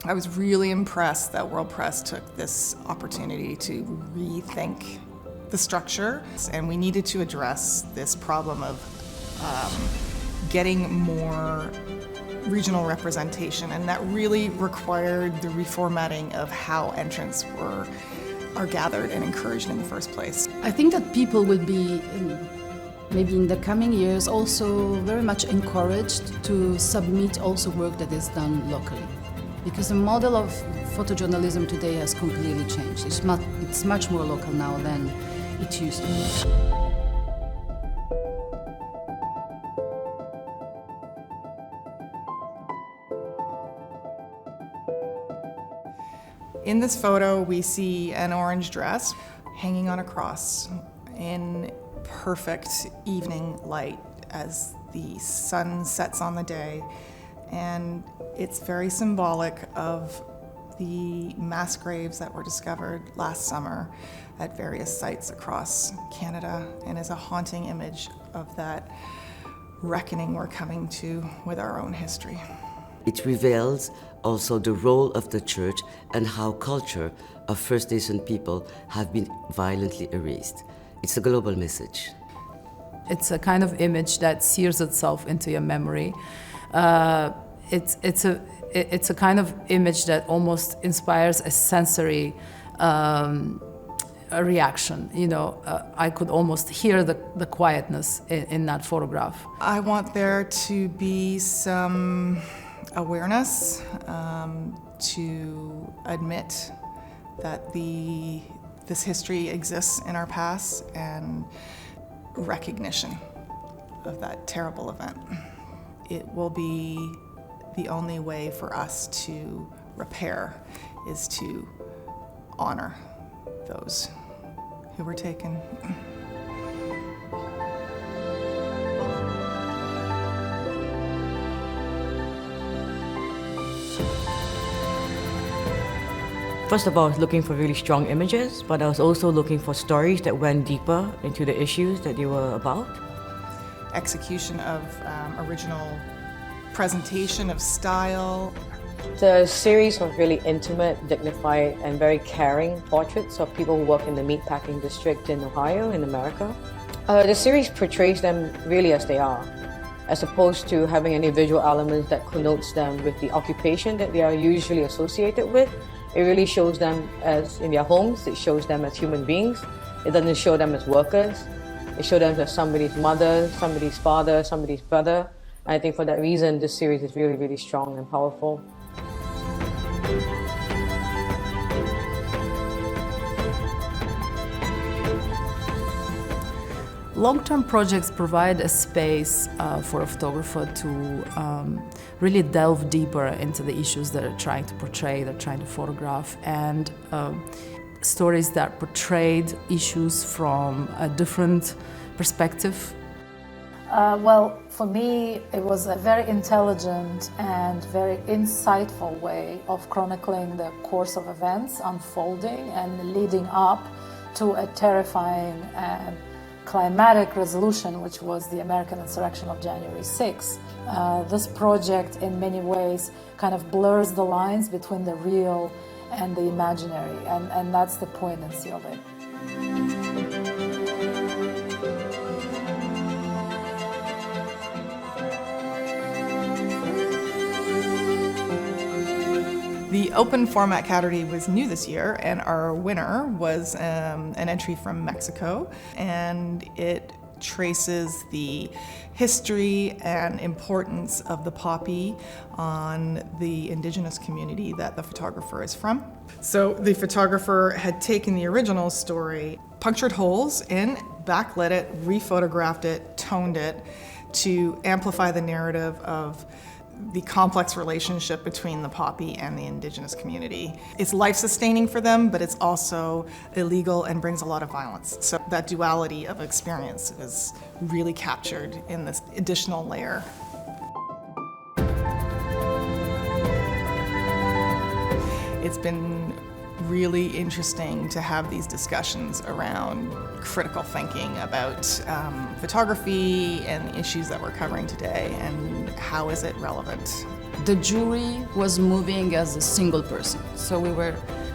I was really impressed that World Press took this opportunity to rethink the structure, and we needed to address this problem of getting more regional representation, and that really required the reformatting of how entrants are gathered and encouraged in the first place. I think that people will be, maybe in the coming years, also very much encouraged to submit also work that is done locally. Because the model of photojournalism today has completely changed. It's much more local now than it used to be. In this photo, we see an orange dress hanging on a cross in perfect evening light as the sun sets on the day. And it's very symbolic of the mass graves that were discovered last summer at various sites across Canada, and is a haunting image of that reckoning we're coming to with our own history. It reveals also the role of the church and how culture of First Nation people have been violently erased. It's a global message. It's a kind of image that sears itself into your memory. It's a kind of image that almost inspires a sensory a reaction. You know, I could almost hear the quietness in that photograph. I want there to be some awareness to admit that this history exists in our past, and recognition of that terrible event. It will be the only way for us to repair is to honor those who were taken. First of all, I was looking for really strong images, but I was also looking for stories that went deeper into the issues that they were about. Execution of original presentation of style. The series of really intimate, dignified, and very caring portraits of people who work in the meatpacking district in Ohio, in America. The series portrays them really as they are, as opposed to having any visual elements that connotes them with the occupation that they are usually associated with. It really shows them as in their homes, it shows them as human beings. It doesn't show them as workers. It shows them as somebody's mother, somebody's father, somebody's brother. And I think for that reason, this series is really, really strong and powerful. Long-term projects provide a space for a photographer to really delve deeper into the issues that they're trying to portray, they're trying to photograph, and stories that portrayed issues from a different perspective. Well, for me, it was a very intelligent and very insightful way of chronicling the course of events unfolding and leading up to a terrifying and climatic resolution, which was the American insurrection of January 6th. This project, in many ways, kind of blurs the lines between the real and the imaginary, and that's the poignancy of it. The open format category was new this year, and our winner was an entry from Mexico, and it traces the history and importance of the poppy on the indigenous community that the photographer is from. So the photographer had taken the original story, punctured holes in, backlit it, rephotographed it, toned it to amplify the narrative of the complex relationship between the poppy and the indigenous community. It's life-sustaining for them, but it's also illegal and brings a lot of violence. So that duality of experience is really captured in this additional layer. It's been really interesting to have these discussions around critical thinking about photography and the issues that we're covering today, and how is it relevant the jury was moving as a single person. So we were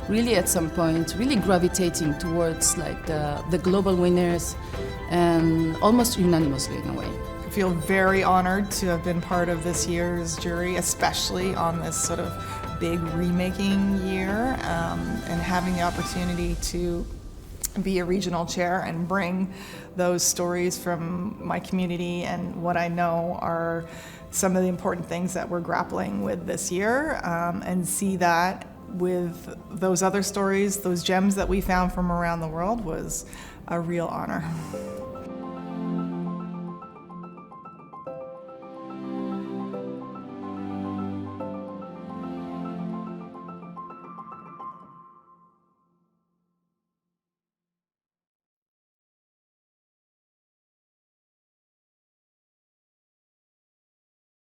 really at some point really gravitating towards like the global winners, and almost unanimously in a way. I feel very honored to have been part of this year's jury, especially on this sort of big remaking year, and having the opportunity to be a regional chair and bring those stories from my community and what I know are some of the important things that we're grappling with this year, and see that with those other stories, those gems that we found from around the world, was a real honor.